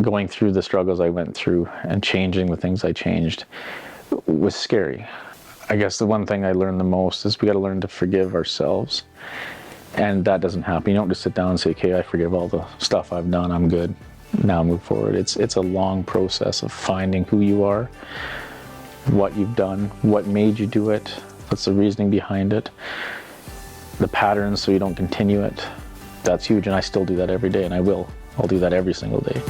Going through the struggles I went through and changing the things I changed was scary. I guess the one thing I learned the most is we got to learn to forgive ourselves. And that doesn't happen. You don't just sit down and say, okay, I forgive all the stuff I've done, I'm good, now move forward. It's a long process of finding who you are, what you've done, what made you do it, what's the reasoning behind it, the patterns so you don't continue it. That's huge, and I still do that every day, and I'll do that every single day.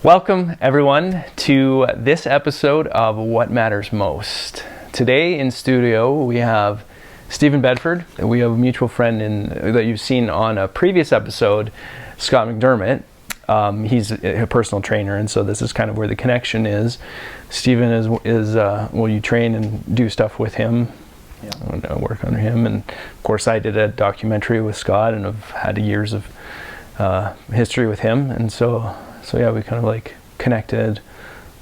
Welcome everyone to this episode of What Matters Most. Today in studio we have Steven Bedford. We have a mutual friend that you've seen on a previous episode, Scott McDermott. He's a personal trainer, and so this is kind of where the connection is. Steven is you train and do stuff with him. Yeah. And work under him, and of course I did a documentary with Scott and I've had years of history with him, and so yeah, we kind of like connected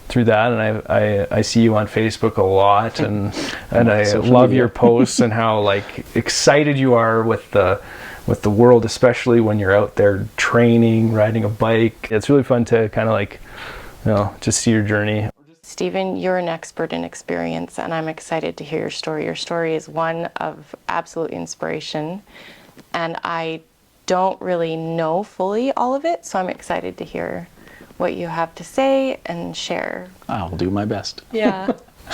through that, and I see you on Facebook a lot, and I love your posts and how like excited you are with the world, especially when you're out there training, riding a bike. It's really fun to kind of like, just see your journey. Steven, you're an expert in experience, and I'm excited to hear your story. Your story is one of absolute inspiration, and I don't really know fully all of it, so I'm excited to hear what you have to say and share. I'll do my best. Yeah.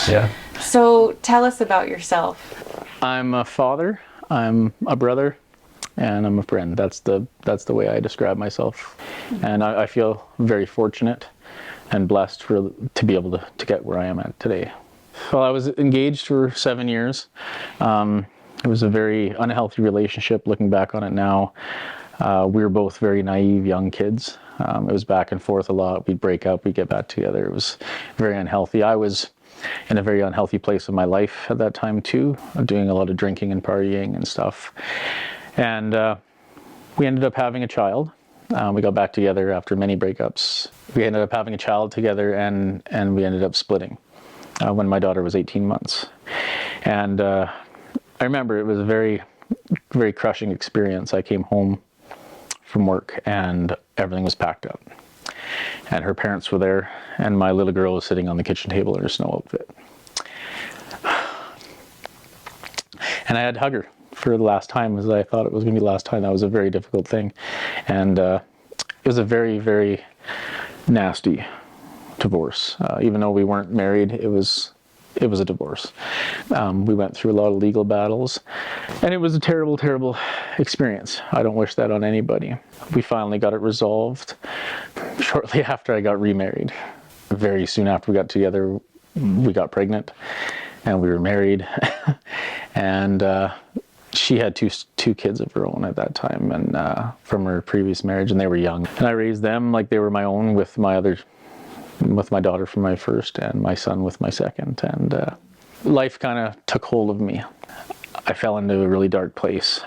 Yeah. So tell us about yourself. I'm a father, I'm a brother, and I'm a friend. That's the way I describe myself. And I feel very fortunate and blessed to be able to get where I am at today. Well, I was engaged for 7 years. It was a very unhealthy relationship looking back on it now. We were both very naive young kids. It was back and forth a lot. We'd break up, we'd get back together. It was very unhealthy. I was in a very unhealthy place in my life at that time too, doing a lot of drinking and partying and stuff. And we ended up having a child. We got back together after many breakups. We ended up having a child together, and we ended up splitting when my daughter was 18 months. And I remember it was a very, very crushing experience. I came home from work and everything was packed up. And her parents were there, and my little girl was sitting on the kitchen table in her snow outfit. And I had to hug her for the last time, as I thought it was going to be the last time. That was a very difficult thing. And it was a very, very nasty divorce. Even though we weren't married, it was a divorce. We went through a lot of legal battles, and it was a terrible, terrible experience. I don't wish that on anybody. We finally got it resolved shortly after I got remarried. Very soon after we got together, we got pregnant, and we were married. And she had two kids of her own at that time, and from her previous marriage, and they were young. And I raised them like they were my own, with my daughter from my first and my son with my second. And life kind of took hold of me. I fell into a really dark place,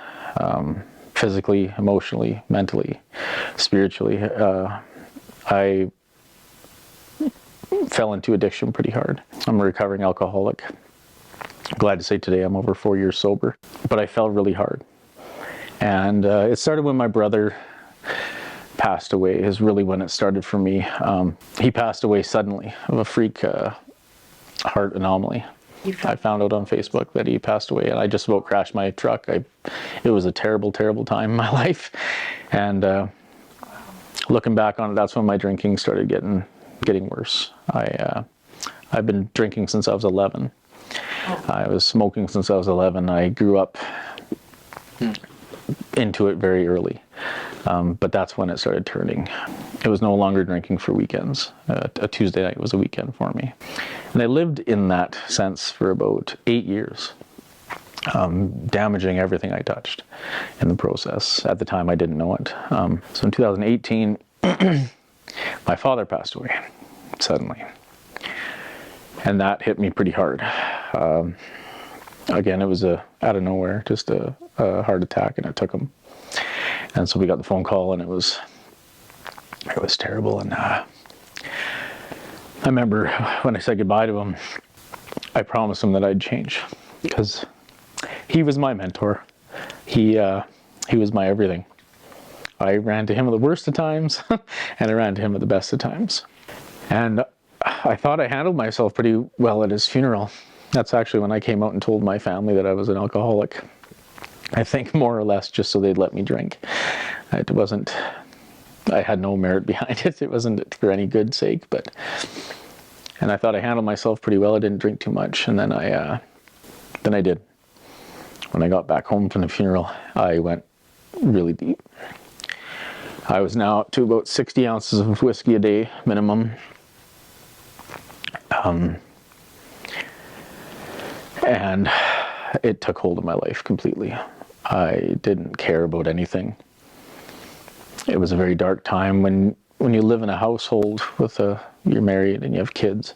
physically, emotionally, mentally, spiritually. I fell into addiction pretty hard. I'm a recovering alcoholic. Glad to say today I'm over 4 years sober, but I fell really hard. And it started when my brother passed away, is really when it started for me. He passed away suddenly of a freak heart anomaly. I found out on Facebook that he passed away, and I just about crashed my truck. It was a terrible, terrible time in my life. And looking back on it, that's when my drinking started getting worse. I've been drinking since I was 11. I was smoking since I was 11. I grew up into it very early. But that's when it started turning. It was no longer drinking for weekends. A Tuesday night was a weekend for me. And I lived in that sense for about 8 years. damaging everything I touched in the process. At the time, I didn't know it. So in 2018, my father passed away suddenly. And that hit me pretty hard. Again, it was out of nowhere, just a heart attack, and it took him. And so we got the phone call, and it was terrible. And I remember when I said goodbye to him, I promised him that I'd change, because he was my mentor. He was my everything. I ran to him at the worst of times, and I ran to him at the best of times. And I thought I handled myself pretty well at his funeral. That's actually when I came out and told my family that I was an alcoholic. I think more or less just so they'd let me drink. It wasn't, I had no merit behind it. It wasn't for any good sake, and I thought I handled myself pretty well. I didn't drink too much, and then I did. When I got back home from the funeral, I went really deep. I was now up to about 60 ounces of whiskey a day minimum. And it took hold of my life completely. I didn't care about anything. It was a very dark time when you live in a household with you're married and you have kids.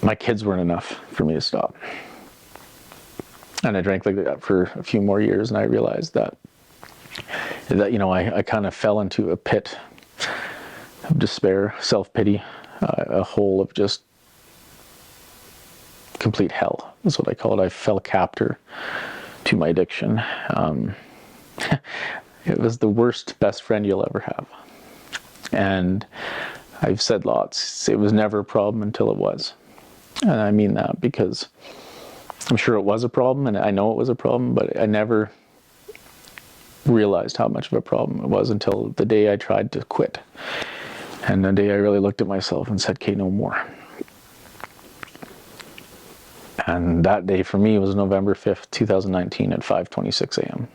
My kids weren't enough for me to stop. And I drank like that for a few more years, and I realized that I kind of fell into a pit of despair, self-pity, a hole of just complete hell is what I call it. I fell captor to my addiction. It was the worst best friend you'll ever have. And I've said lots, it was never a problem until it was. And I mean that because I'm sure it was a problem, and I know it was a problem, but I never realized how much of a problem it was until the day I tried to quit. And the day I really looked at myself and said, okay, no more. And that day for me was November 5th, 2019 at 5:26 a.m.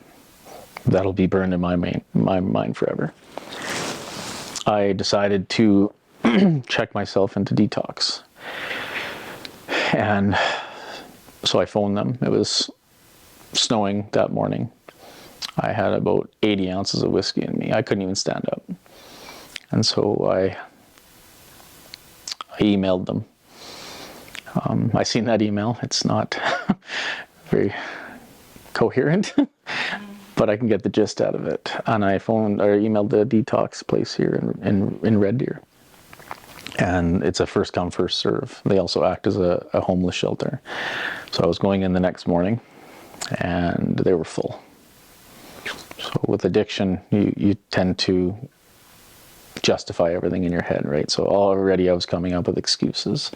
That'll be burned in my mind forever. I decided to check myself into detox. And so I phoned them. It was snowing that morning. I had about 80 ounces of whiskey in me. I couldn't even stand up. And so I emailed them. I seen that email. It's not very coherent, but I can get the gist out of it. And I emailed the detox place here in Red Deer. And it's a first come, first serve. They also act as a homeless shelter. So I was going in the next morning, and they were full. So with addiction, you tend to justify everything in your head, right? So already I was coming up with excuses.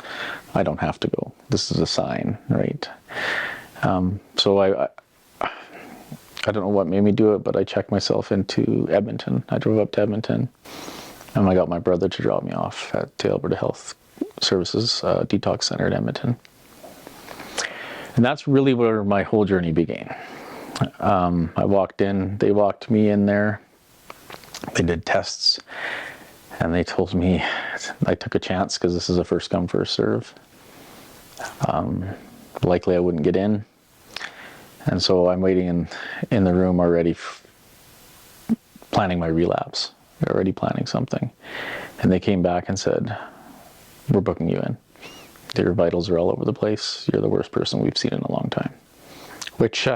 I don't have to go. This is a sign, right? So I don't know what made me do it, but I checked myself into Edmonton. I drove up to Edmonton, and I got my brother to drop me off at the Alberta Health Services Detox Center in Edmonton. And that's really where my whole journey began. I walked in, they walked me in there, they did tests, and they told me I took a chance because this is a first come, first serve. Likely I wouldn't get in. And so I'm waiting in the room already, planning my relapse, already planning something. And they came back and said, we're booking you in. Your vitals are all over the place. You're the worst person we've seen in a long time. Which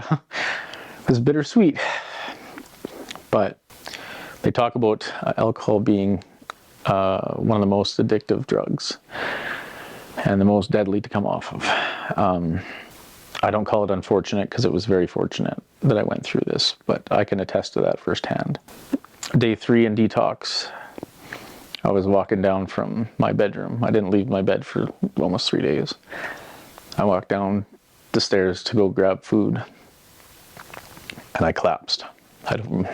was bittersweet. But they talk about alcohol being one of the most addictive drugs and the most deadly to come off of. I don't call it unfortunate because it was very fortunate that I went through this, but I can attest to that firsthand. Day 3 in detox, I was walking down from my bedroom. I didn't leave my bed for almost 3 days. I walked down the stairs to go grab food, and I collapsed. I don't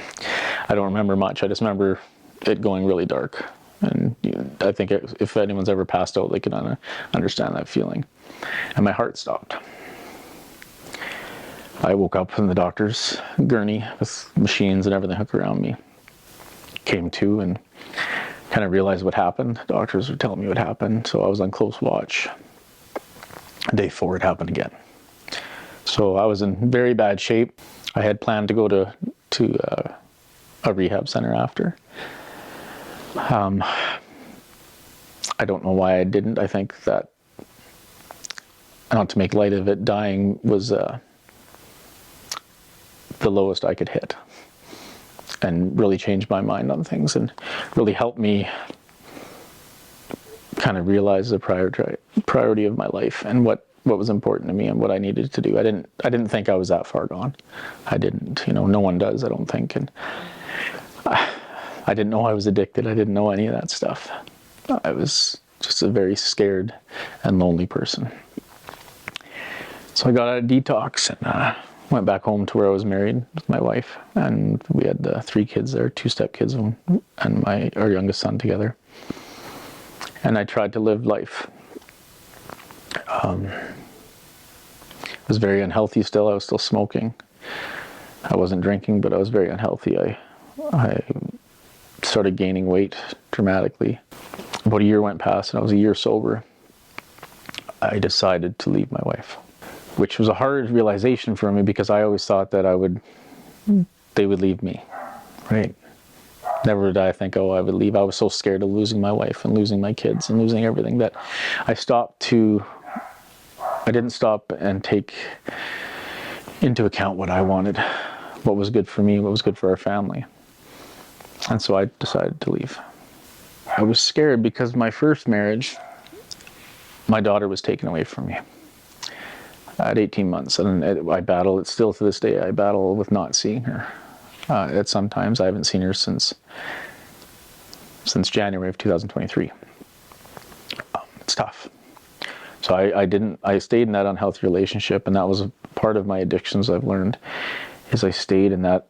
remember much. I just remember it going really dark. And I think if anyone's ever passed out, they can understand that feeling. And my heart stopped. I woke up in the doctor's gurney with machines and everything hooked around me. Came to and kind of realized what happened. The doctors were telling me what happened, so I was on close watch. Day 4, it happened again. So I was in very bad shape. I had planned to go to a rehab center after. I don't know why I didn't. I think that, not to make light of it, dying was the lowest I could hit, and really changed my mind on things and really helped me kind of realize the priority of my life and what was important to me and what I needed to do. I didn't think I was that far gone. I didn't, no one does, I don't think. And I didn't know I was addicted. I didn't know any of that stuff. I was just a very scared and lonely person. So I got out of detox and went back home to where I was married with my wife, and we had 3 kids there, 2 stepkids and our youngest son together. And I tried to live life. I was very unhealthy still. I was still smoking. I wasn't drinking, but I was very unhealthy. I started gaining weight dramatically. About a year went past and I was a year sober. I decided to leave my wife, which was a hard realization for me because I always thought that they would leave me, right? Never did I think, I would leave. I was so scared of losing my wife and losing my kids and losing everything that I didn't stop and take into account what I wanted, what was good for me, what was good for our family. And so I decided to leave. I was scared because my first marriage, my daughter was taken away from me at 18 months. And I battle it still to this day. I battle with not seeing her. At sometimes I haven't seen her since January of 2023. It's tough. So I stayed in that unhealthy relationship, and that was a part of my addictions I've learned, is I stayed in that,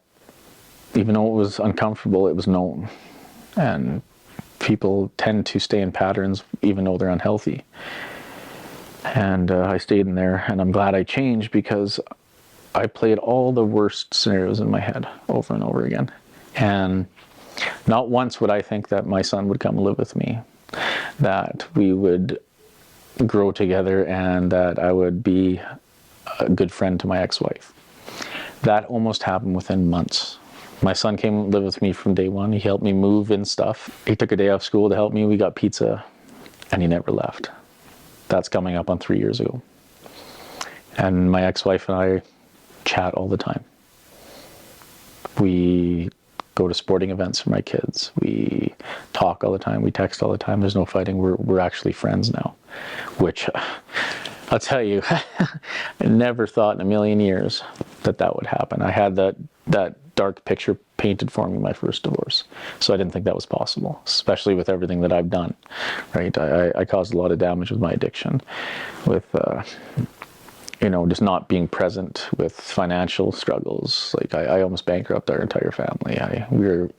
even though it was uncomfortable, it was known. And people tend to stay in patterns even though they're unhealthy. And I stayed in there, and I'm glad I changed because I played all the worst scenarios in my head over and over again. And not once would I think that my son would come live with me, that we would grow together, and that I would be a good friend to my ex-wife. That almost happened within months. My son came and lived with me from day one. He helped me move and stuff. He took a day off school to help me. We got pizza, and he never left. That's coming up on 3 years ago. And my ex-wife and I chat all the time. We go to sporting events for my kids. We talk all the time. We text all the time. There's no fighting. We're actually friends now, which I'll tell you, I never thought in a million years that would happen. I had that dark picture painted for me my first divorce, so I didn't think that was possible, especially with everything that I've done, right? I caused a lot of damage with my addiction, with just not being present, with financial struggles. Like I almost bankrupted our entire family. We were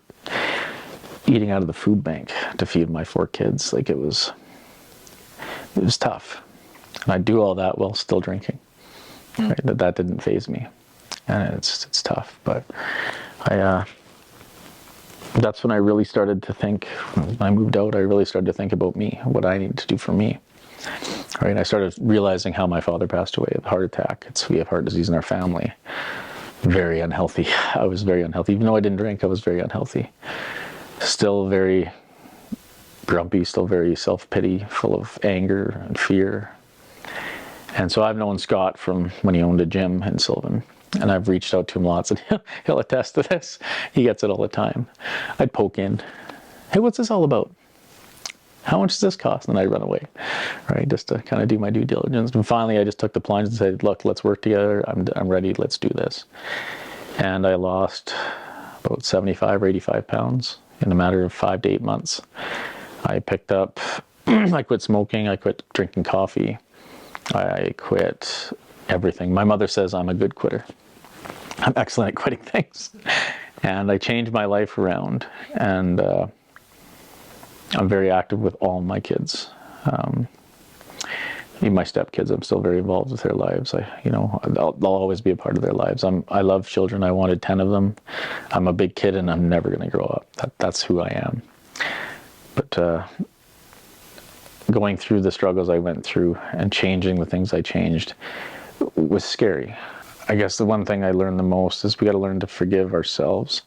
eating out of the food bank to feed my 4 kids. Like it was tough. And I do all that while still drinking. Right? That didn't faze me. And it's tough. But that's when I really started to think, when I moved out, I really started to think about me, what I needed to do for me. Right? I started realizing how my father passed away of a heart attack. We have heart disease in our family. Very unhealthy. I was very unhealthy. Even though I didn't drink, I was very unhealthy. Still very grumpy, still very self-pity, full of anger and fear. And so I've known Scott from when he owned a gym in Sylvan. And I've reached out to him lots, and he'll attest to this. He gets it all the time. I'd poke in. Hey, what's this all about? How much does this cost? And I'd run away, right? Just to kind of do my due diligence. And finally, I just took the plunge and said, look, let's work together. I'm ready. Let's do this. And I lost about 75 or 85 pounds in a matter of 5 to 8 months. I picked up, I quit smoking. I quit drinking coffee. I quit everything. My mother says I'm a good quitter. I'm excellent at quitting things. And I changed my life around. And I'm very active with all my kids. Even my stepkids, I'm still very involved with their lives. I'll always be a part of their lives. I love children. I wanted 10 of them. I'm a big kid, and I'm never going to grow up. That's who I am. But going through the struggles I went through and changing the things I changed was scary. I guess the one thing I learned the most is we got to learn to forgive ourselves.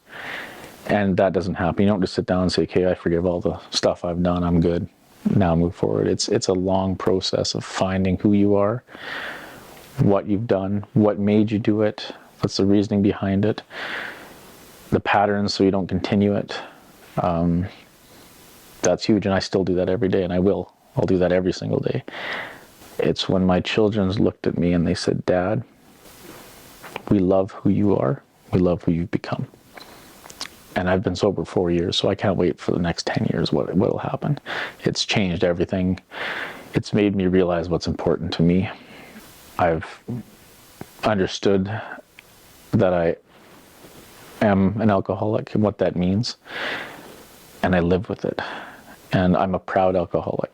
And that doesn't happen. You don't just sit down and say, okay, I forgive all the stuff I've done. I'm good. Now move forward. It's a long process of finding who you are, what you've done, what made you do it, what's the reasoning behind it, the patterns so you don't continue it. That's huge, and I still do that every day, and I'll do that every single day. It's when my children looked at me and they said, Dad, we love who you are, we love who you've become. And I've been sober 4 years, so I can't wait for the next 10 years what'll happen. It's changed everything. It's made me realize what's important to me. I've understood that I am an alcoholic and what that means, and I live with it. And I'm a proud alcoholic,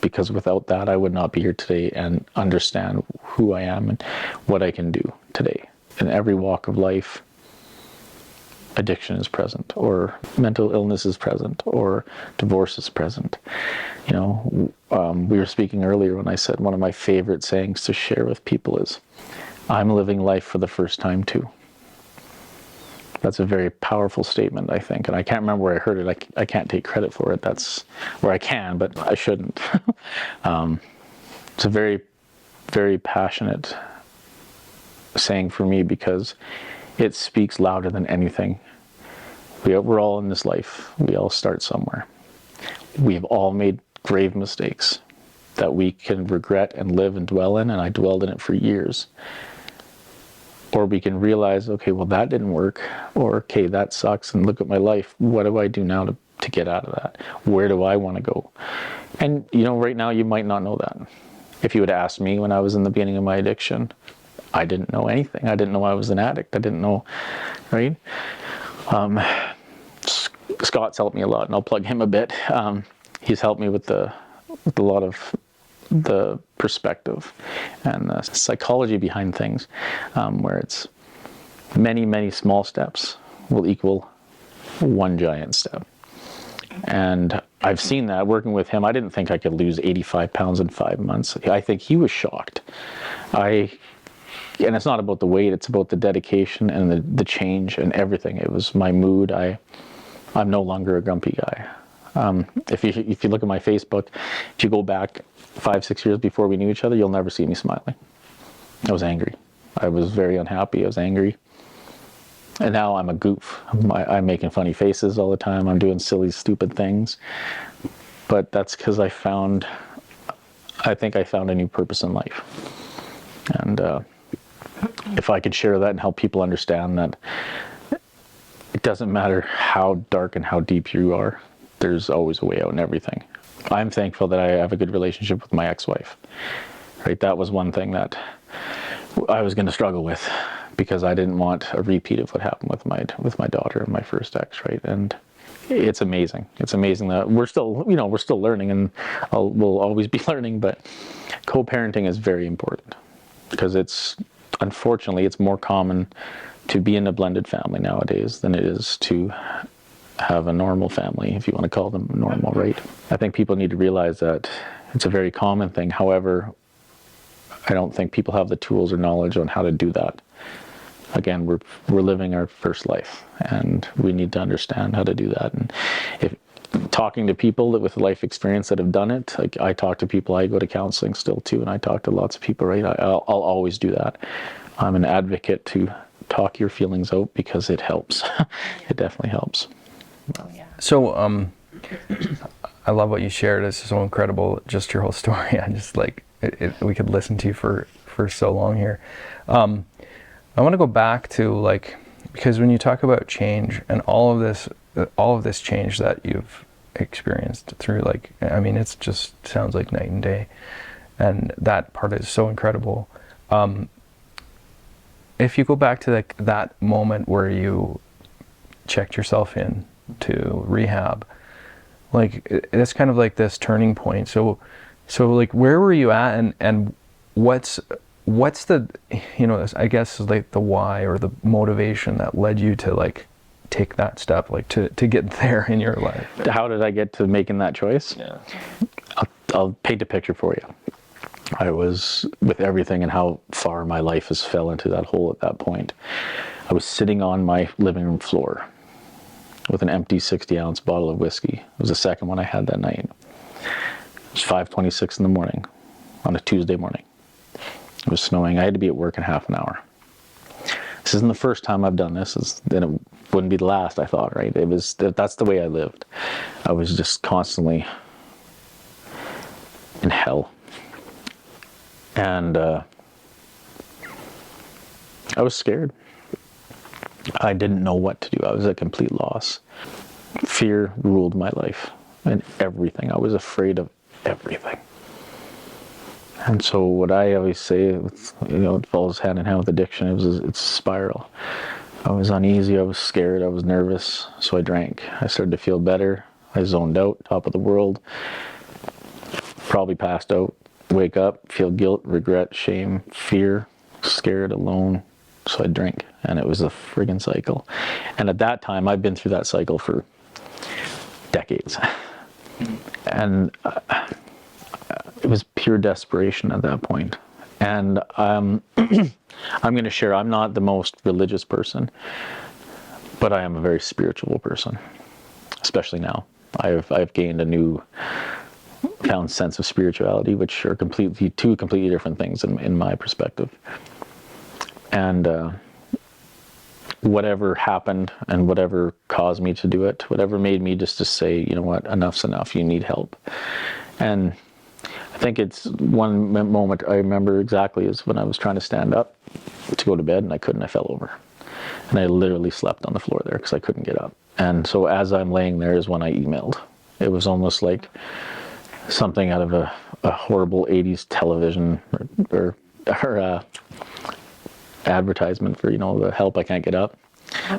because without that I would not be here today and understand who I am and what I can do today. In every walk of life, addiction is present, or mental illness is present, or divorce is present. You know, we were speaking earlier when I said one of my favorite sayings to share with people is, I'm living life for the first time too. That's a very powerful statement, I think, and I can't remember where I heard it. I can't take credit for it. That's where I can, but I shouldn't. It's a very, very passionate saying for me, because it speaks louder than anything. We're all in this life. We all start somewhere. We've all made grave mistakes that we can regret and live and dwell in, and I dwelled in it for years. Or we can realize, okay, well, that didn't work, or okay, that sucks, and look at my life. What do I do now to get out of that? Where do I want to go? And, you know, right now you might not know that. If you would ask me when I was in the beginning of my addiction, I didn't know anything. I didn't know I was an addict. I didn't know, right? Scott's helped me a lot, and I'll plug him a bit. He's helped me with a lot of the perspective and the psychology behind things, where it's many, many small steps will equal one giant step. And I've seen that working with him. I didn't think I could lose 85 pounds in 5 months. I think he was shocked. And it's not about the weight, it's about the dedication and the change and everything. It was my mood. I'm no longer a grumpy guy. If you look at my Facebook, if you go back 5-6 years before we knew each other, you'll never see me smiling. I was angry. I was very unhappy. I was angry. And now I'm a goof. I'm making funny faces all the time. I'm doing silly, stupid things. But that's because I think I found a new purpose in life. And if I could share that and help people understand that it doesn't matter how dark and how deep you are, there's always a way out in everything. I'm thankful that I have a good relationship with my ex-wife. Right, that was one thing that I was going to struggle with, because I didn't want a repeat of what happened with my daughter and my first ex. Right, and it's amazing. It's amazing that we're still learning, and we'll always be learning. But co-parenting is very important, because unfortunately it's more common to be in a blended family nowadays than it is to have a normal family, if you want to call them normal, right? I think people need to realize that it's a very common thing. However, I don't think people have the tools or knowledge on how to do that. Again, we're living our first life, and we need to understand how to do that. And if talking to people with life experience that have done it, like I talk to people, I go to counseling still too, and I talk to lots of people, right? I'll always do that. I'm an advocate to talk your feelings out, because it helps. It definitely helps. So, I love what you shared. It's so incredible, just your whole story. I just we could listen to you for so long here. I want to go back to because when you talk about change and all of this change that you've experienced through, it's just sounds like night and day, and that part is so incredible. If you go back to that moment where you checked yourself in to rehab, it's kind of like this turning point. So where were you at, and what's the, I guess the why or the motivation that led you to take that step, to get there in your life? How did I get to making that choice? Yeah. I'll paint a picture for you. I was, with everything and how far my life has fell into that hole at that point, I was sitting on my living room floor with an empty 60-ounce bottle of whiskey. It was the second one I had that night. It was 5:26 in the morning on a Tuesday morning. It was snowing. I had to be at work in half an hour. This isn't the first time I've done this. Then it wouldn't be the last, I thought, right? That's the way I lived. I was just constantly in hell. And I was scared. I didn't know what to do. I was at complete loss. Fear ruled my life and everything. I was afraid of everything. And so what I always say, it falls hand in hand with addiction. It's a spiral. I was uneasy, I was scared, I was nervous, so I drank. I started to feel better. I zoned out, top of the world. Probably passed out. Wake up, feel guilt, regret, shame, fear, scared, alone. So I drink, and it was a friggin' cycle. And at that time, I've been through that cycle for decades. And it was pure desperation at that point. And I'm going to share, I'm not the most religious person, but I am a very spiritual person, especially now. I've gained a new found sense of spirituality, which are two completely different things in my perspective. And whatever happened and whatever caused me to do it, whatever made me just to say, you know what, enough's enough, you need help. And I think it's one moment I remember exactly is when I was trying to stand up to go to bed and I couldn't, I fell over. And I literally slept on the floor there because I couldn't get up. And so as I'm laying there is when I emailed. It was almost like something out of a horrible 80s television or advertisement for, the help I can't get up,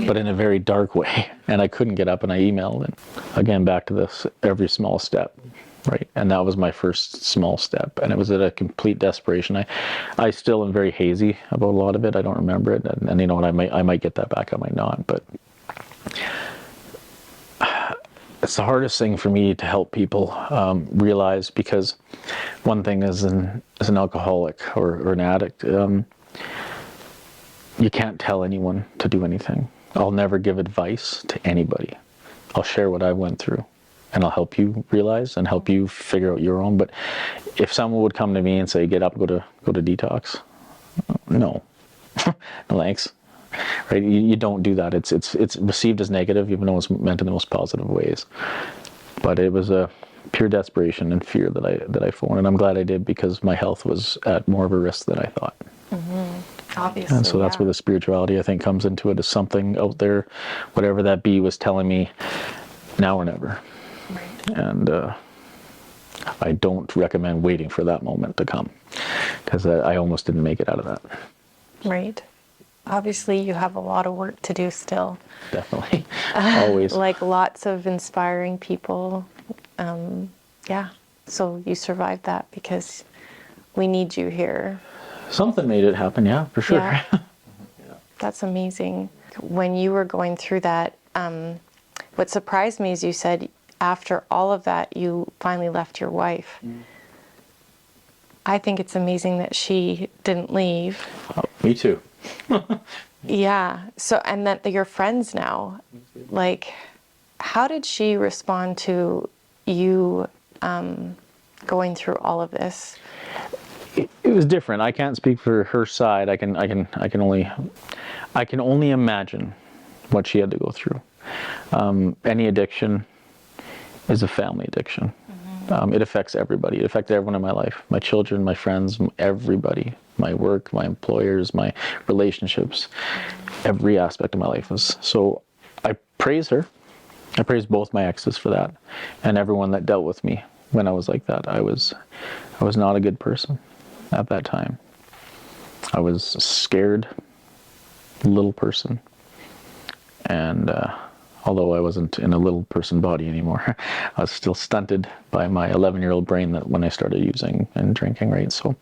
but in a very dark way. And I couldn't get up and I emailed. And again, back to this, every small step, right? And that was my first small step. And it was at a complete desperation. I still am very hazy about a lot of it. I don't remember it. And you know what, I might get that back, I might not, but it's the hardest thing for me to help people realize, because one thing as an alcoholic or an addict, you can't tell anyone to do anything. I'll never give advice to anybody. I'll share what I went through and I'll help you realize and help you figure out your own. But if someone would come to me and say, get up, go to detox, no, no thanks. Right? You don't do that. It's received as negative, even though it's meant in the most positive ways. But it was a pure desperation and fear that I formed, and I'm glad I did, because my health was at more of a risk than I thought. Mm-hmm. Obviously, and so that's where the spirituality, I think, comes into it, as something out there, whatever that be, was telling me, now or never. Right. And I don't recommend waiting for that moment to come, because I almost didn't make it out of that. Right. Obviously, you have a lot of work to do still. Definitely. Always. Like lots of inspiring people. Yeah. So you survived that because we need you here. Something made it happen, yeah, for sure. Yeah. That's amazing. When you were going through that, what surprised me is you said after all of that, you finally left your wife. Mm. I think it's amazing that she didn't leave. Oh, me too. Yeah. So, and that you're friends now. Like, how did she respond to you going through all of this? It was different. I can't speak for her side. I can only imagine what she had to go through. Any addiction is a family addiction. Mm-hmm. It affects everybody. It affected everyone in my life. My children, my friends, everybody. My work, my employers, my relationships. Every aspect of my life was. So I praise her. I praise both my exes for that, and everyone that dealt with me when I was like that. I was not a good person at that time. I was a scared little person, and although I wasn't in a little person body anymore, I was still stunted by my 11-year-old brain that when I started using and drinking, right? So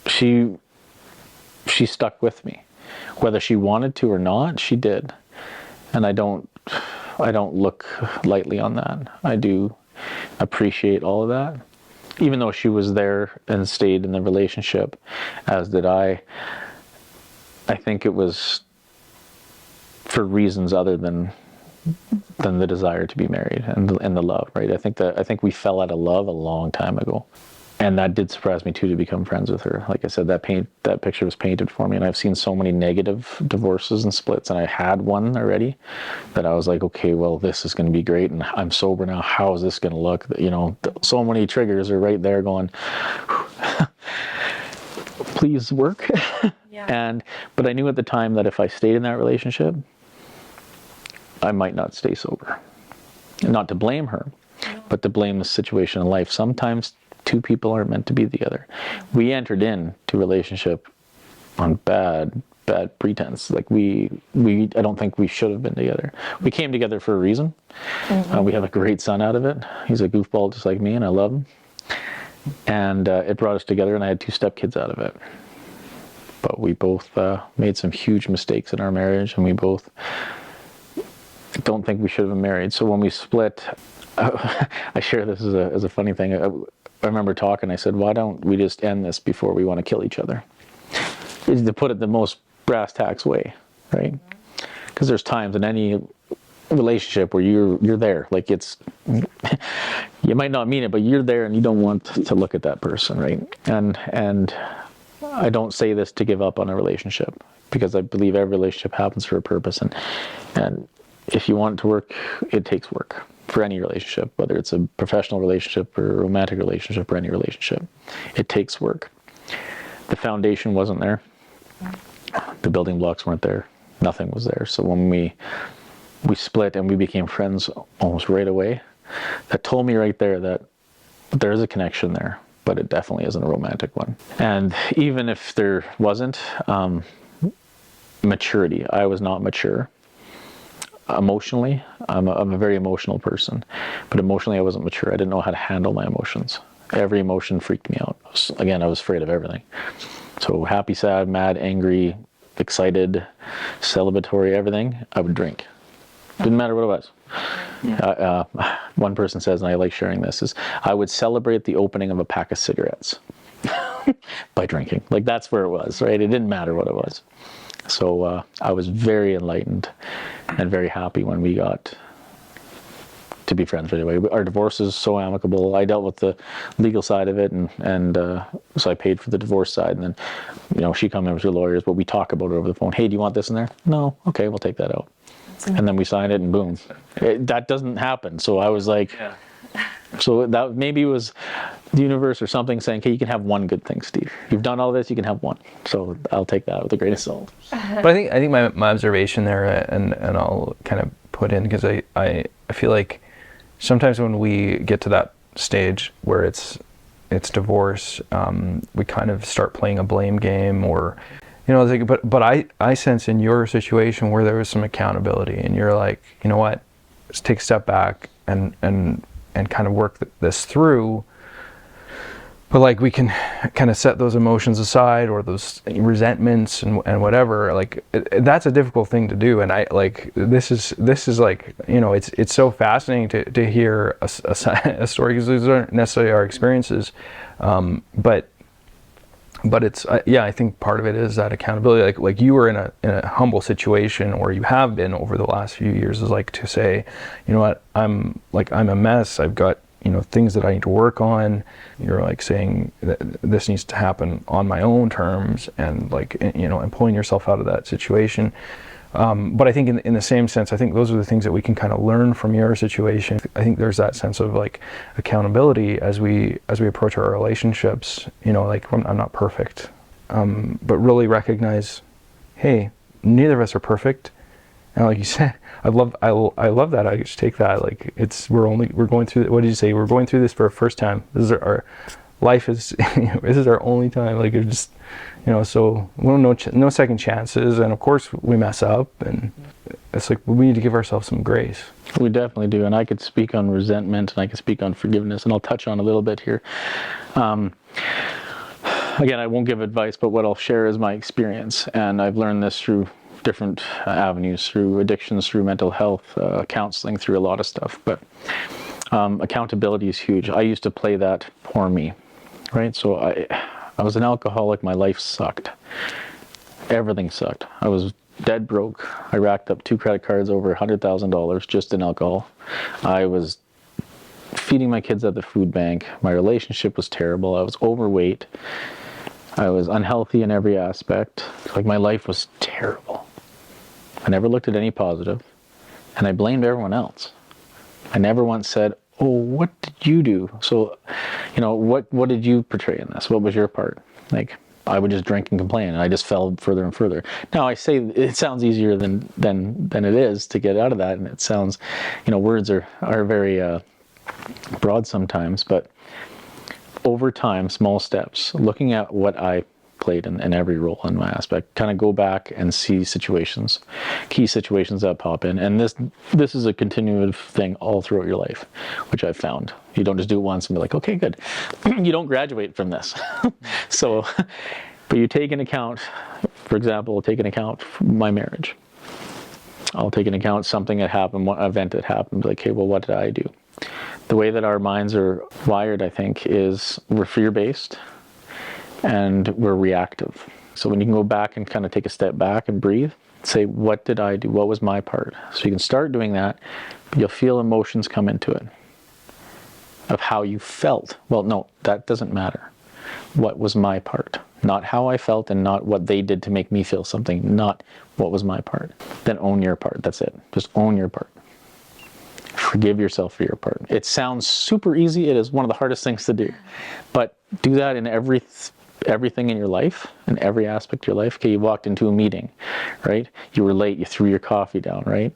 she stuck with me, whether she wanted to or not. She did, and I don't look lightly on that. I do appreciate all of that. Even though she was there and stayed in the relationship, as did I think it was for reasons other than the desire to be married and the love, right? I think we fell out of love a long time ago. And that did surprise me too, to become friends with her. Like I said, that picture was painted for me, and I've seen so many negative divorces and splits, and I had one already, that I was like, okay, well, this is going to be great, and I'm sober now. How is this going to look? You know, so many triggers are right there going, please work. Yeah. But I knew at the time that if I stayed in that relationship, I might not stay sober. Not to blame her, but to blame the situation in life. Sometimes two people aren't meant to be together. We entered into a relationship on bad pretense. Like I don't think we should have been together. We came together for a reason. We have a great son out of it. He's a goofball just like me, and I love him. And it brought us together, and I had 2 stepkids out of it. But we both made some huge mistakes in our marriage, and we both don't think we should have been married. So when we split, I share this as a funny thing. I remember talking, I said, why don't we just end this before we want to kill each other? Is to put it the most brass tacks way, right? Because there's times in any relationship where you're there. Like it's, you might not mean it, but you're there and you don't want to look at that person, right? And I don't say this to give up on a relationship, because I believe every relationship happens for a purpose. And if you want it to work, it takes work. For any relationship, whether it's a professional relationship or a romantic relationship or any relationship, it takes work. The foundation wasn't there. The building blocks weren't there. Nothing was there. So when we split and we became friends almost right away, that told me right there that there is a connection there, but it definitely isn't a romantic one. And even if there wasn't, maturity, I was not mature. Emotionally, I'm a very emotional person, but emotionally I wasn't mature. I didn't know how to handle my emotions. Every emotion freaked me out. I was afraid of everything. So happy, sad, mad, angry, excited, celebratory, everything, I would drink. Didn't matter what it was. Yeah. One person says, and I like sharing this, is I would celebrate the opening of a pack of cigarettes by drinking. Like that's where it was, right? It didn't matter what it was. So I was very enlightened and very happy when we got to be friends right away. Our divorce is so amicable. I dealt with the legal side of it, and so I paid for the divorce side. And then, she come in with her lawyers, but we talk about it over the phone. Hey, do you want this in there? No. Okay, we'll take that out. And then we signed it, and boom. That doesn't happen. So I was like, so that maybe was the universe or something saying, okay, you can have one good thing, Steve. You've done all this, you can have one. So I'll take that with a grain of salt. But I think my observation there, and I'll kind of put in, because I feel like sometimes when we get to that stage where it's divorce, we kind of start playing a blame game, or but I sense in your situation where there was some accountability, and you're like, you know what, let's take a step back and kind of work this through. But like we can kind of set those emotions aside, or those resentments and whatever. Like that's a difficult thing to do. And I like this is like, it's so fascinating to hear a story, because these aren't necessarily our experiences, but it's I think part of it is that accountability. Like you were in a humble situation, or you have been over the last few years, is like to say, you know what, I'm a mess. I've got things that I need to work on. You're like saying that this needs to happen on my own terms, and like and pulling yourself out of that situation. But I think in the same sense, I think those are the things that we can kind of learn from your situation. I think there's that sense of like accountability as we approach our relationships. Like I'm not perfect, but really recognize, hey, neither of us are perfect. And like you said, I love that. I just take that. Like we're going through. What did you say? We're going through this for our first time. This is our life is this is our only time. Like it's just so no second chances. And of course we mess up, and it's like we need to give ourselves some grace. We definitely do. And I could speak on resentment, and I could speak on forgiveness, and I'll touch on a little bit here. Again, I won't give advice, but what I'll share is my experience, and I've learned this through different avenues, through addictions, through mental health, counseling, through a lot of stuff. But Accountability is huge. I used to play that for me, right? So I was an alcoholic. My life sucked. Everything sucked. I was dead broke. I racked up 2 credit cards over $100,000 just in alcohol. I was feeding my kids at the food bank. My relationship was terrible. I was overweight. I was unhealthy in every aspect. Like, my life was terrible. I never looked at any positive, and I blamed everyone else. I never once said, oh, what did you do? So, what did you portray in this? What was your part? Like, I would just drink and complain, and I just fell further and further. Now, I say it sounds easier than it is to get out of that, and it sounds, words are very broad sometimes, but over time, small steps, looking at what I played in every role in my aspect, kind of go back and see situations, key situations that pop in. And this is a continuative thing all throughout your life, which I've found. You don't just do it once and be like, okay, good. You don't graduate from this. So, but you take into account, for example, take into account my marriage. I'll take into account something that happened, one event that happened, like, okay, well, what did I do? The way that our minds are wired, I think, is we're fear-based and we're reactive. So when you can go back and kind of take a step back and breathe, say, what did I do? What was my part? So you can start doing that. You'll feel emotions come into it of how you felt. Well, no, that doesn't matter. What was my part? Not how I felt and not what they did to make me feel something. Not what was my part. Then own your part. That's it. Just own your part. Forgive yourself for your part. It sounds super easy. It is one of the hardest things to do. But do that in everything in your life, in every aspect of your life. Okay, you walked into a meeting, right? You were late. You threw your coffee down, right?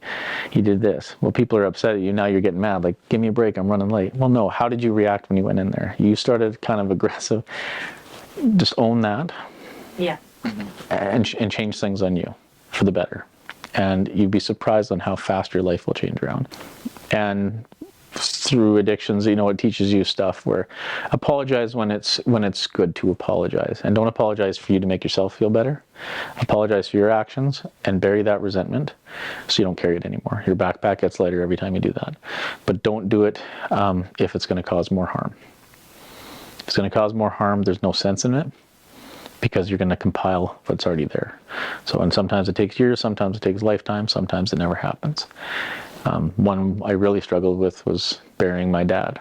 You did this. Well, people are upset at you. Now you're getting mad. Like, give me a break. I'm running late. Well, no. How did you react when you went in there? You started kind of aggressive. Just own that. Yeah. And change things on you for the better. And you'd be surprised on how fast your life will change around. And through addictions, it teaches you stuff where apologize when it's good to apologize. And don't apologize for you to make yourself feel better. Apologize for your actions and bury that resentment so you don't carry it anymore. Your backpack gets lighter every time you do that. But don't do it if it's going to cause more harm. If it's going to cause more harm, there's no sense in it, because you're going to compile what's already there. So, and sometimes it takes years, sometimes it takes lifetimes, sometimes it never happens. One I really struggled with was burying my dad.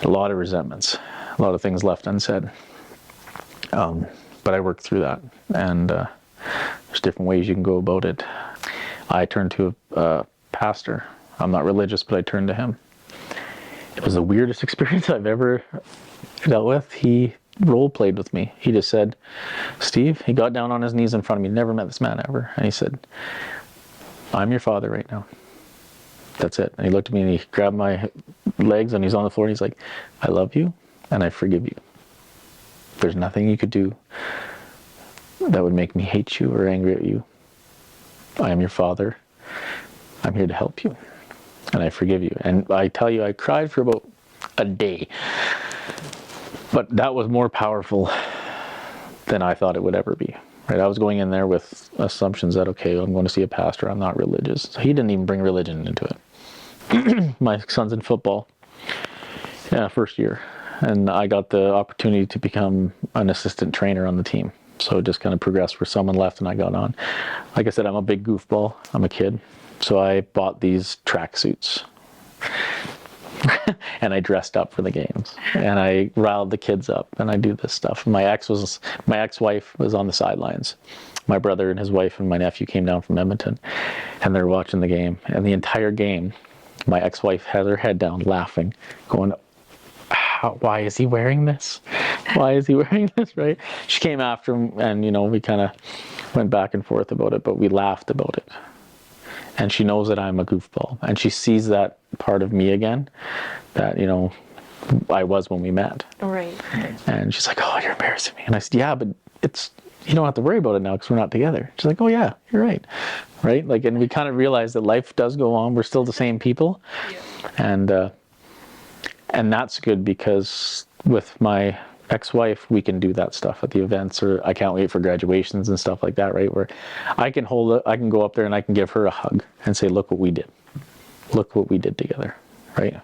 A lot of resentments, a lot of things left unsaid. But I worked through that, and there's different ways you can go about it. I turned to a pastor. I'm not religious, but I turned to him. It was the weirdest experience I've ever dealt with. He role-played with me. He just said, Steve, he got down on his knees in front of me. Never met this man ever. And he said, I'm your father right now. That's it. And he looked at me and he grabbed my legs and he's on the floor and he's like, I love you and I forgive you. There's nothing you could do that would make me hate you or angry at you. I am your father. I'm here to help you. And I forgive you. And I tell you, I cried for about a day. But that was more powerful than I thought it would ever be. Right? I was going in there with assumptions that, okay, I'm going to see a pastor. I'm not religious. So he didn't even bring religion into it. My son's in football, first year. And I got the opportunity to become an assistant trainer on the team. So it just kind of progressed where someone left and I got on. Like I said, I'm a big goofball. I'm a kid. So I bought these tracksuits. And I dressed up for the games. And I riled the kids up. And I do this stuff. My ex-wife was on the sidelines. My brother and his wife and my nephew came down from Edmonton. And they're watching the game. And the entire game, my ex-wife had her head down laughing, going, why is he wearing this? Why is he wearing this, right? She came after him and, we kind of went back and forth about it, but we laughed about it. And she knows that I'm a goofball. And she sees that part of me again that, I was when we met. Right. And she's like, oh, you're embarrassing me. And I said, yeah, but you don't have to worry about it now because we're not together. She's like, oh yeah, you're right. Right? Like, and we kind of realized that life does go on. We're still the same people. Yeah. And that's good because with my ex-wife, we can do that stuff at the events, or I can't wait for graduations and stuff like that, right? Where I can I can go up there and I can give her a hug and say, look what we did. Look what we did together, right?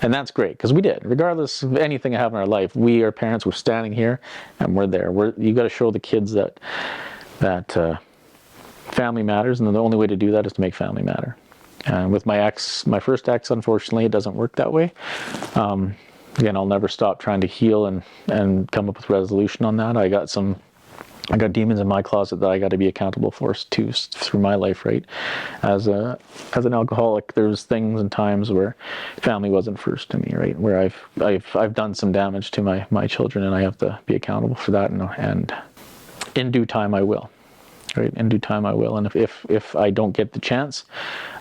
And that's great, because we did. Regardless of anything that happened in our life, we, our parents, were standing here, and we're there. You got to show the kids that family matters, and the only way to do that is to make family matter. And with my first ex, unfortunately, it doesn't work that way. Again, I'll never stop trying to heal and come up with resolution on that. I got demons in my closet that I got to be accountable for too, through my life, right? As an alcoholic, there's things and times where family wasn't first to me, right? Where I've done some damage to my children, and I have to be accountable for that. And in due time, I will. Right? In due time, I will. And if I don't get the chance,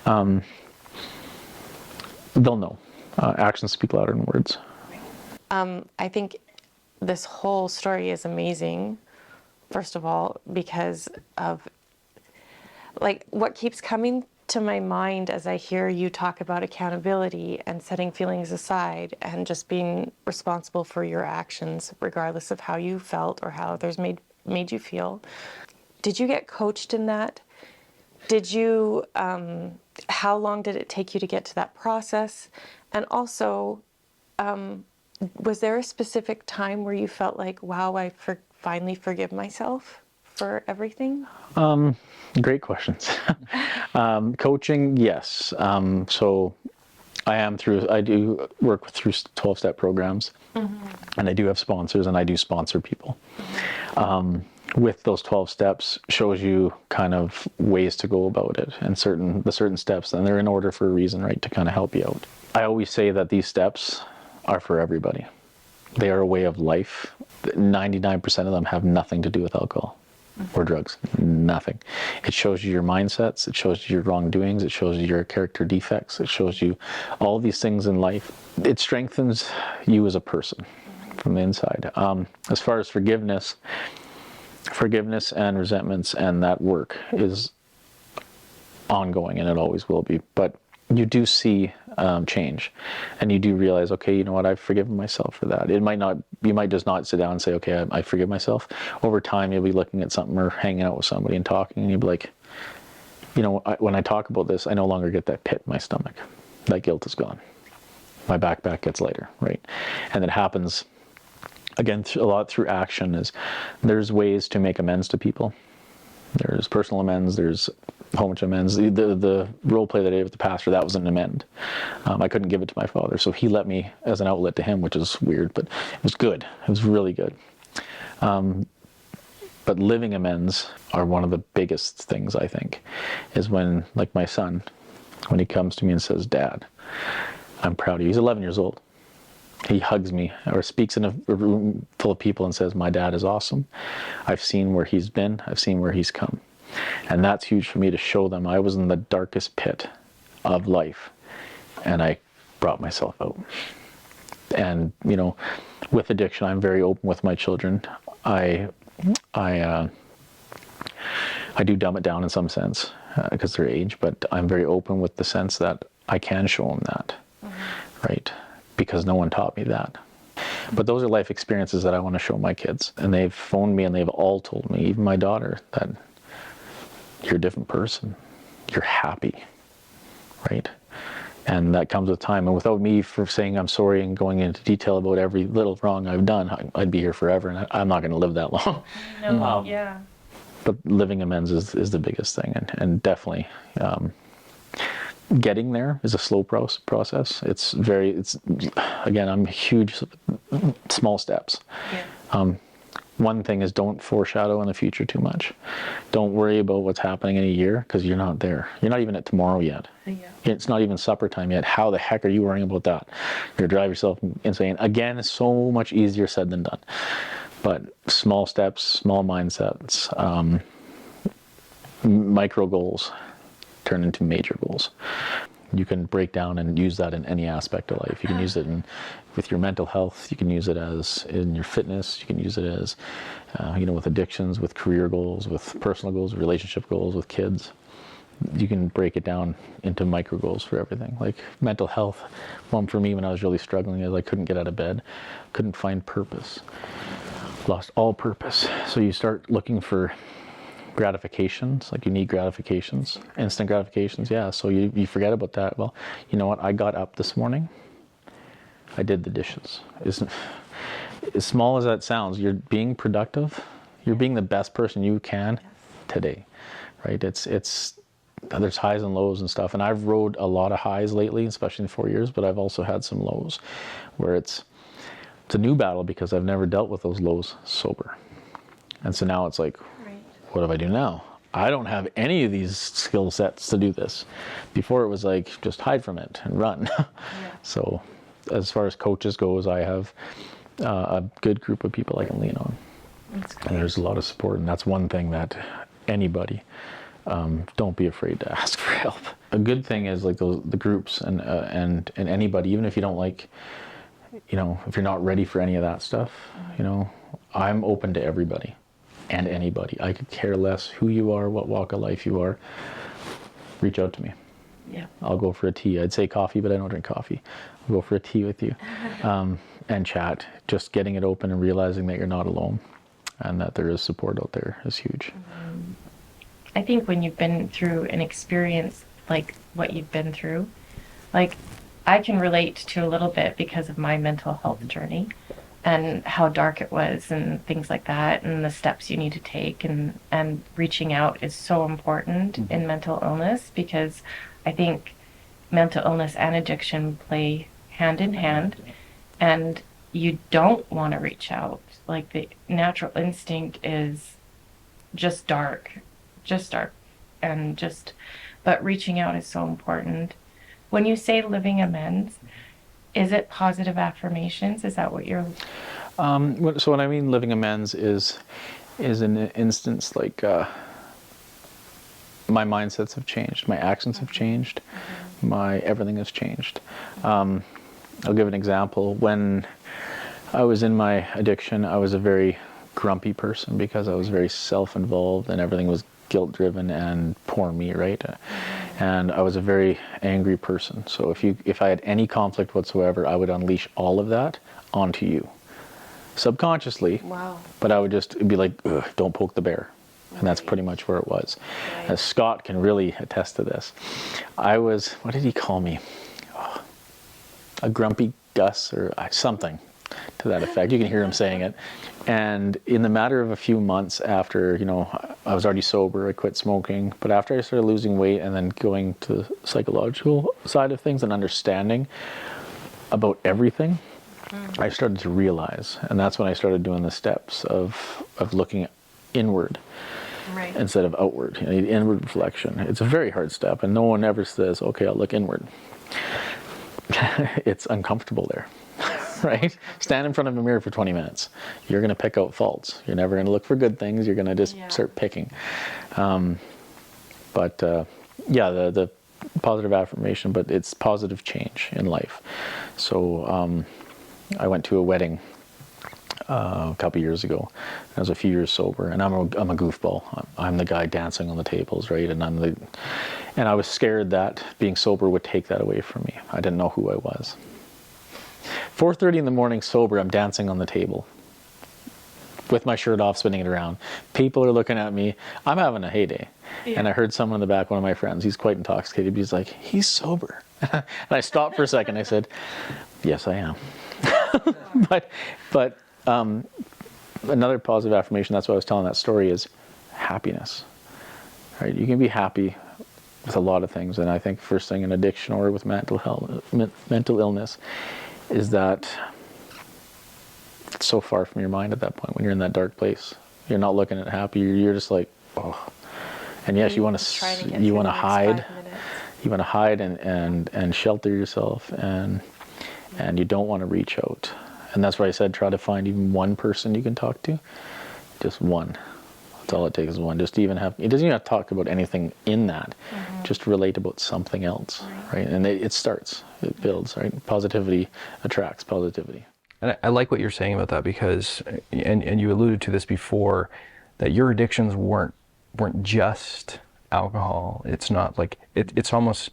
they'll know. Actions speak louder than words. I think this whole story is amazing. First of all, because of like what keeps coming to my mind as I hear you talk about accountability and setting feelings aside and just being responsible for your actions, regardless of how you felt or how others made you feel. Did you get coached in that? Did you, how long did it take you to get to that process? And also, was there a specific time where you felt like, wow, I finally forgive myself for everything? Great questions. Coaching, yes. So I do work through 12-step programs, and I do have sponsors, and I do sponsor people. With those 12 steps shows you kind of ways to go about it, and the certain steps, and they're in order for a reason, right, to kind of help you out. I always say that these steps are for everybody. They are a way of life. 99% of them have nothing to do with alcohol or drugs. Nothing. It shows you your mindsets. It shows you your wrongdoings. It shows you your character defects. It shows you all these things in life. It strengthens you as a person from the inside. As far as forgiveness and resentments and that work is ongoing, and it always will be. But you do see change, and you do realize, okay, you know what, I've forgiven myself for that. You might just not sit down and say, okay, I forgive myself. Over time, you'll be looking at something or hanging out with somebody and talking, and you'll be like, you know, when I talk about this, I no longer get that pit in my stomach. That guilt is gone. My backpack gets lighter, right? And it happens, again, a lot through action. There's ways to make amends to people. There's personal amends, there's a whole bunch of amends. The role play that I did with the pastor, that was an amend. I couldn't give it to my father, so he let me as an outlet to him, which is weird, but it was good. It was really good. But living amends are one of the biggest things, I think, is when, like my son, when he comes to me and says, Dad, I'm proud of you. He's 11 years old. He hugs me or speaks in a room full of people and says, my dad is awesome. I've seen where he's been. I've seen where he's come. And that's huge for me, to show them I was in the darkest pit of life, and I brought myself out. And, you know, with addiction, I'm very open with my children. I do dumb it down in some sense because their age, but I'm very open with the sense that I can show them that, right? Because no one taught me that. But those are life experiences that I want to show my kids. And they've phoned me and they've all told me, even my daughter, that you're a different person. You're happy, right? And that comes with time. And without me for saying I'm sorry and going into detail about every little wrong I've done, I'd be here forever, and I'm not going to live that long. No, yeah. But living amends is the biggest thing, and definitely getting there is a slow process. It's again, I'm huge, small steps. Yeah. One thing is, don't foreshadow in the future too much. Don't worry about what's happening in a year, because you're not there. You're not even at tomorrow yet. Yeah. It's not even supper time yet. How the heck are you worrying about that? You're gonna drive yourself insane. Again, it's so much easier said than done. But small steps, small mindsets, micro goals turn into major goals. You can break down and use that in any aspect of life. You can use it with your mental health. You can use it as in your fitness. You can use it as, with addictions, with career goals, with personal goals, relationship goals, with kids. You can break it down into micro goals for everything. Like mental health, one for me when I was really struggling is I couldn't get out of bed, couldn't find purpose, lost all purpose. So you start looking for gratifications, like you need gratifications, instant gratifications. Yeah, so you forget about that. Well, you know what? I got up this morning. I did the dishes. As small as that sounds, you're being productive. You're being the best person you can today, right? It's there's highs and lows and stuff. And I've rode a lot of highs lately, especially in 4 years, but I've also had some lows where it's a new battle because I've never dealt with those lows sober. And so now it's like, what do I do now? I don't have any of these skill sets to do this. Before it was like, just hide from it and run. So as far as coaches goes, I have a good group of people I can lean on. That's great. And there's a lot of support, and that's one thing that anybody, don't be afraid to ask for help. A good thing is like the groups and anybody, even if you don't like, you know, if you're not ready for any of that stuff, you know, I'm open to everybody and anybody. I could care less who you are, what walk of life you are. Reach out to me. Yeah. I'll go for a tea. I'd say coffee, but I don't drink coffee. I'll go for a tea with you and chat. Just getting it open and realizing that you're not alone and that there is support out there is huge. I think when you've been through an experience like what you've been through, like I can relate to a little bit because of my mental health journey and how dark it was and things like that and the steps you need to take and reaching out is so important in mental illness because I think mental illness and addiction play hand in hand and you don't want to reach out. Like the natural instinct is just dark and but reaching out is so important. When you say living amends, is it positive affirmations? Is that what you're... So what I mean living amends is an instance like my mindsets have changed, my actions have changed, my everything has changed. I'll give an example. When I was in my addiction, I was a very grumpy person because I was very self-involved and everything was guilt-driven and poor me, right? And I was a very angry person. So if I had any conflict whatsoever, I would unleash all of that onto you. Subconsciously, Wow. but I would just be like, ugh, don't poke the bear. And that's pretty much where it was. Right. As Scott can really attest to this. I was, what did he call me? Oh, a grumpy Gus or something to that effect. You can hear him saying it. And in the matter of a few months after, you know, I was already sober, I quit smoking, but after I started losing weight and then going to the psychological side of things and understanding about everything, I started to realize, and that's when I started doing the steps of looking inward Right. instead of outward. You know, the inward reflection. It's a very hard step, and no one ever says, okay, I'll look inward. It's uncomfortable there, right? Stand in front of a mirror for 20 minutes. You're going to pick out faults. You're never going to look for good things. You're going to just start picking. Yeah, the positive affirmation, but it's positive change in life. So I went to a wedding a couple years ago. I was a few years sober, and I'm a goofball. I'm the guy dancing on the tables, right? And I was scared that being sober would take that away from me. I didn't know who I was. 4:30 in the morning sober, I'm dancing on the table with my shirt off, spinning it around. People are looking at me. I'm having a heyday. Yeah. And I heard someone in the back, one of my friends, he's quite intoxicated, but he's like, he's sober. And I stopped for a second. I said, yes, I am. but another positive affirmation, that's why I was telling that story, is happiness. Right? You can be happy with a lot of things, and I think first thing in addiction or with mental illness is that it's so far from your mind at that point when you're in that dark place. You're not looking at happy. You're just like, oh. And yes, you want to hide. You want to hide and shelter yourself, and you don't want to reach out. And that's why I said try to find even one person you can talk to. Just one. That's all it takes is one. Just even have, it doesn't even have to talk about anything in that. Just relate about something else, right? And it starts, it builds, right? Positivity attracts positivity. And I like what you're saying about that because, and you alluded to this before, that your addictions weren't just alcohol. It's not like it's almost,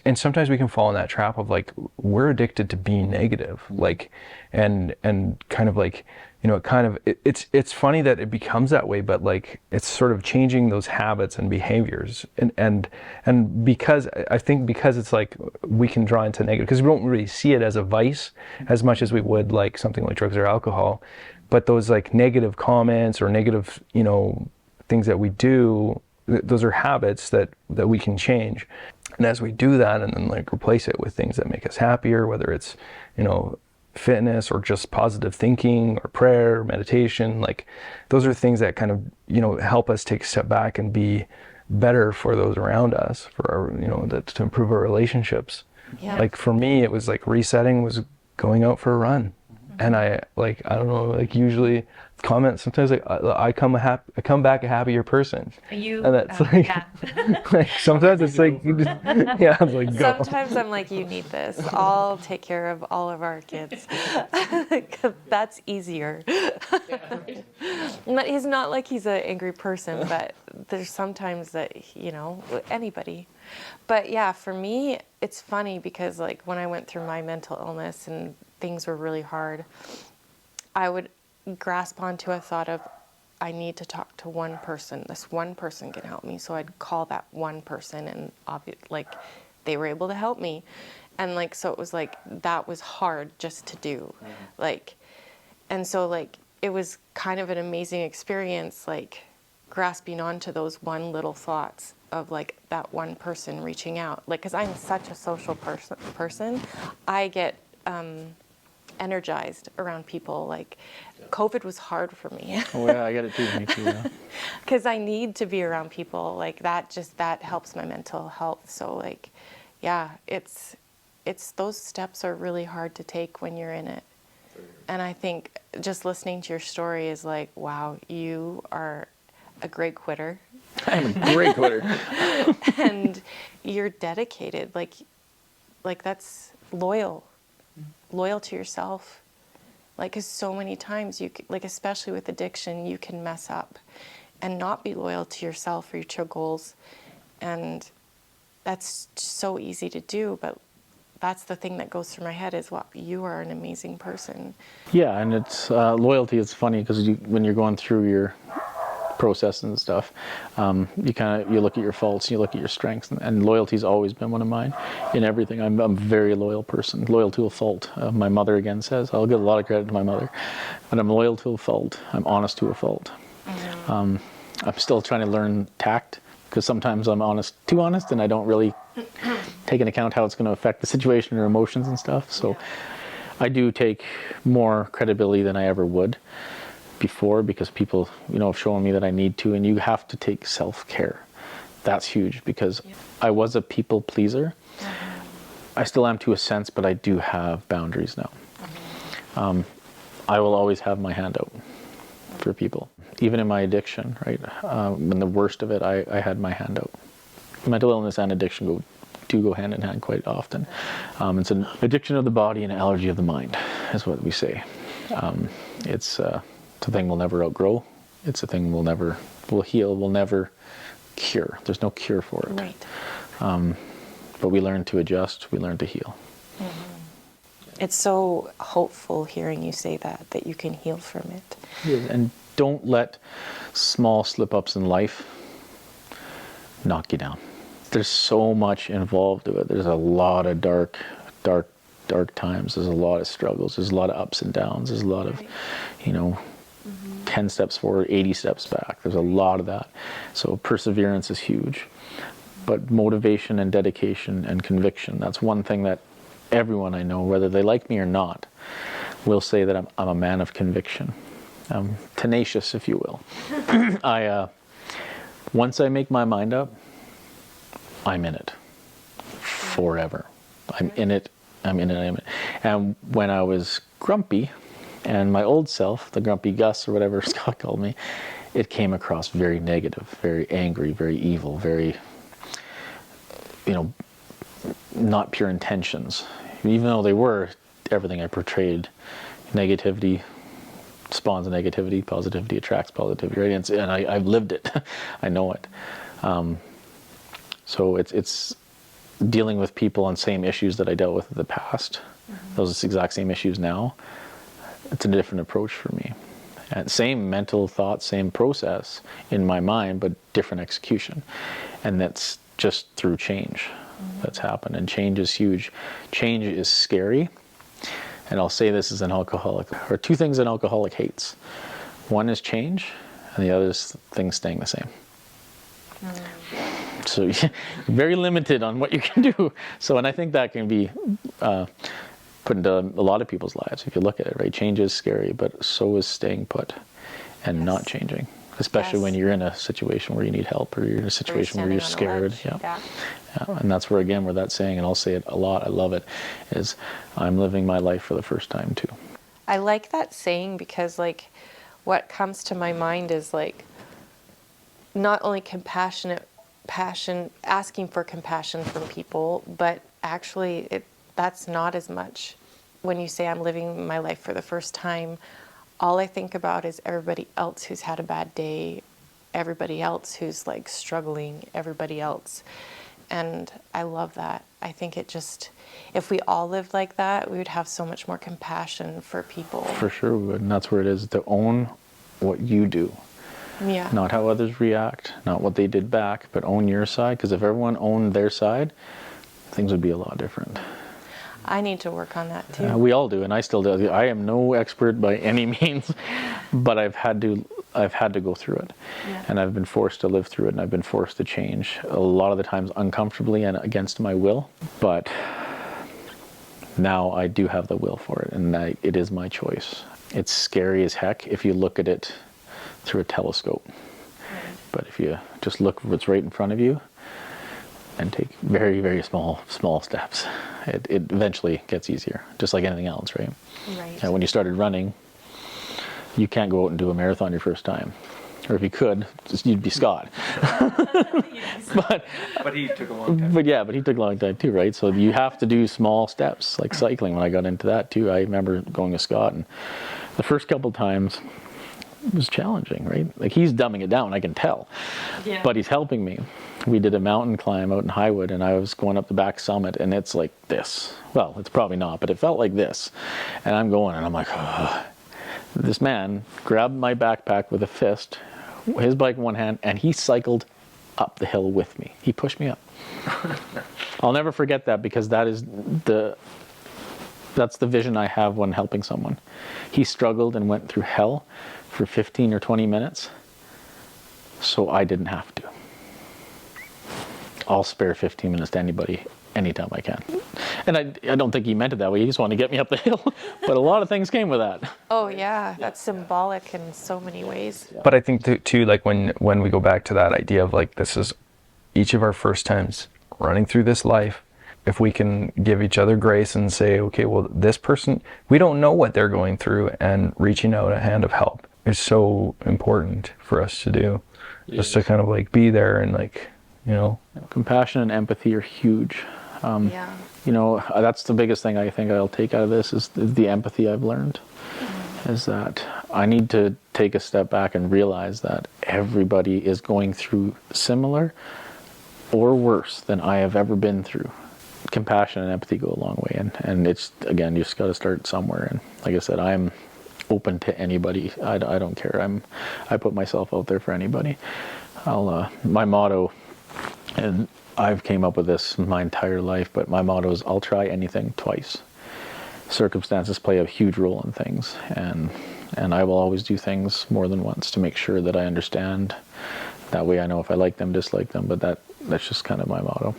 and sometimes we can fall in that trap of like we're addicted to being negative, like, and kind of like, you know, it's funny that it becomes that way, but like it's sort of changing those habits and behaviors, and because I think because it's like we can draw into negative because we don't really see it as a vice as much as we would like something like drugs or alcohol, but those like negative comments or negative, you know, things that we do, those are habits that we can change. And as we do that and then like replace it with things that make us happier, whether it's, you know, fitness or just positive thinking or prayer or meditation, like those are things that kind of, you know, help us take a step back and be better for those around us, for our, you know, to improve our relationships. Yeah. Like for me, it was like resetting was going out for a run. And I don't know, like usually comment sometimes like I come back a happier person. You And that's like, yeah. like sometimes it's like you just, yeah, I'm like go. Sometimes I'm like, you need this. I'll take care of all of our kids. That's easier. But he's not like he's an angry person, but there's sometimes that, you know, anybody. But yeah, for me, it's funny because like when I went through my mental illness and things were really hard, I would grasp onto a thought of, I need to talk to one person. This one person can help me. So I'd call that one person, and like they were able to help me. And like, so it was like, that was hard just to do. Like, and so like, it was kind of an amazing experience, like grasping onto those one little thoughts of like that one person reaching out. Like, cause I'm such a social person, I get, energized around people. Like COVID was hard for me. Oh yeah, I get it too. Me too. Yeah. Because I need to be around people. Like that helps my mental health. So like, yeah, it's those steps are really hard to take when you're in it. And I think just listening to your story is like, wow, you are a great quitter. I'm a great quitter. And you're dedicated. Like that's loyal to yourself. Like, cause so many times like, especially with addiction, you can mess up and not be loyal to yourself or your goals. And that's so easy to do, but that's the thing that goes through my head is, wow, you are an amazing person. Yeah, and it's loyalty. It's funny because when you're going through your process and stuff, you look at your faults, you look at your strengths, and loyalty's always been one of mine in everything. I'm a very loyal person, loyal to a fault. My mother again says, I'll give a lot of credit to my mother, but I'm loyal to a fault. I'm honest to a fault. I'm still trying to learn tact because sometimes I'm too honest, and I don't really take into account how it's going to affect the situation or emotions and stuff. So I do take more credibility than I ever would before, because people, you know, have shown me that I need to, and you have to take self-care. That's huge, because I was a people pleaser. I still am to a sense, but I do have boundaries now. I will always have my hand out for people, even in my addiction, right? When the worst of it, I had my hand out. Mental illness and addiction do go hand in hand quite often. It's an addiction of the body and an allergy of the mind, is what we say. It's a thing we'll never outgrow. It's a thing we'll heal, we'll never cure. There's no cure for it. Right. But we learn to adjust, we learn to heal. It's so hopeful hearing you say that you can heal from it. And don't let small slip-ups in life knock you down. There's so much involved with it. There's a lot of dark times. There's a lot of struggles. There's a lot of ups and downs. There's a lot of, you know, 10 steps forward, 80 steps back. There's a lot of that. So perseverance is huge. But motivation and dedication and conviction, that's one thing that everyone I know, whether they like me or not, will say that I'm a man of conviction. I'm tenacious, if you will. Once I make my mind up, I'm in it forever. I'm in it. And when I was grumpy, and my old self, the grumpy Gus or whatever Scott called me, it came across very negative, very angry, very evil, very, you know, not pure intentions. Even though they were, everything I portrayed, negativity spawns negativity, positivity attracts positivity, right? And I've lived it. I know it. So it's dealing with people on same issues that I dealt with in the past. Those exact same issues now. It's a different approach for me. And same mental thoughts, same process in my mind, but different execution. And that's just through change that's happened. And change is huge. Change is scary. And I'll say this as an alcoholic. There are two things an alcoholic hates. One is change, and the other is things staying the same. So you're very limited on what you can do. So, and I think that can be put into a lot of people's lives. If you look at it, right? Change is scary, but so is staying put and not changing. Especially when you're in a situation where you need help, or you're in a situation where you're scared. Yeah. And that's where, again, where that saying, and I'll say it a lot, I love it, is I'm living my life for the first time too. I like that saying because, like, what comes to my mind is, like, not only asking for compassion from people, but actually that's not as much. When you say I'm living my life for the first time, all I think about is everybody else who's had a bad day, everybody else who's like struggling, everybody else. And I love that. I think it just, if we all lived like that, we would have so much more compassion for people. For sure we would. And that's where it is, to own what you do. Yeah. Not how others react, not what they did back, but own your side. Because if everyone owned their side, things would be a lot different. I need to work on that too. We all do, and I still do. I am no expert by any means, but I've had to go through it, and I've been forced to live through it, and I've been forced to change a lot of the times uncomfortably and against my will. But now I do have the will for it, and it is my choice. It's scary as heck if you look at it through a telescope, but if you just look what's right in front of you and take very, very small steps, it eventually gets easier, just like anything else, right? Right. And when you started running, you can't go out and do a marathon your first time. Or if you could, you'd be Scott. but he took a long time. But he took a long time too, right? So you have to do small steps, like cycling. When I got into that too, I remember going to Scott, and the first couple times it was challenging, right? Like, he's dumbing it down, I can tell. Yeah. But he's helping me. We did a mountain climb out in Highwood, and I was going up the back summit, and it's like this. Well, it's probably not, but it felt like this. And I'm going, and I'm like, oh. This man grabbed my backpack with a fist, his bike in one hand, and he cycled up the hill with me. He pushed me up. I'll never forget that, because that's the vision I have when helping someone. He struggled and went through hell for 15 or 20 minutes, so I didn't have to. I'll spare 15 minutes to anybody anytime I can. And I don't think he meant it that way. He just wanted to get me up the hill. But a lot of things came with that. Oh yeah, that's symbolic in so many ways. But I think too, like when we go back to that idea of like, this is each of our first times running through this life, if we can give each other grace and say, okay, well, this person, we don't know what they're going through, and reaching out a hand of help is so important for us to do. Yes. Just to kind of like be there and like, you know. Compassion and empathy are huge. You know, that's the biggest thing I think I'll take out of this is the empathy I've learned. Is that I need to take a step back and realize that everybody is going through similar or worse than I have ever been through. Compassion and empathy go a long way, and it's, again, you just got to start somewhere. And like I said, I'm open to anybody. I don't care. I put myself out there for anybody. My motto, and I've came up with this my entire life, but my motto is, I'll try anything twice. Circumstances play a huge role in things, and I will always do things more than once to make sure that I understand. That way I know if I like them, dislike them, but that's just kind of my motto.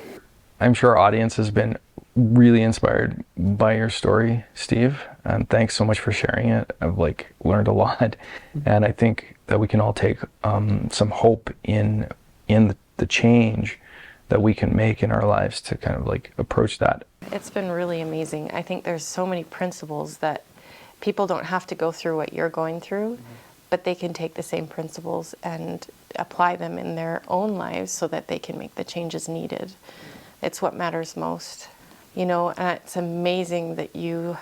I'm sure our audience has been really inspired by your story, Steve, and thanks so much for sharing it. I've learned a lot, and I think that we can all take some hope in the change that we can make in our lives to kind of like approach that. It's been really amazing. I think there's so many principles that people don't have to go through what you're going through, but they can take the same principles and apply them in their own lives so that they can make the changes needed. It's what matters most. You know, and it's amazing that you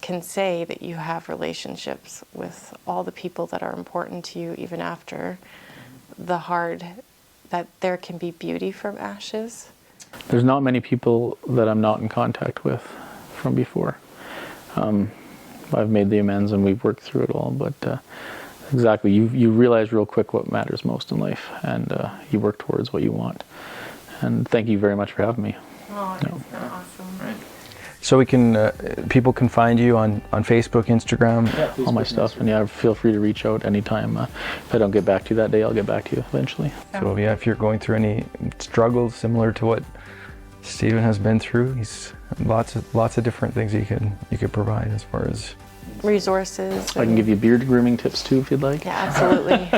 can say that you have relationships with all the people that are important to you, even after the hard that there can be beauty from ashes. There's not many people that I'm not in contact with from before. I've made the amends and we've worked through it all, but exactly, you realize real quick what matters most in life, and you work towards what you want. And thank you very much for having me. Oh, it's awesome. Right. So we can, people can find you on Facebook, Instagram, All my stuff, and yeah, feel free to reach out anytime. If I don't get back to you that day, I'll get back to you eventually. So yeah, if you're going through any struggles similar to what Steven has been through, he's lots of different things you could provide as far as Resources. I can give you beard grooming tips too if you'd like. Yeah, absolutely.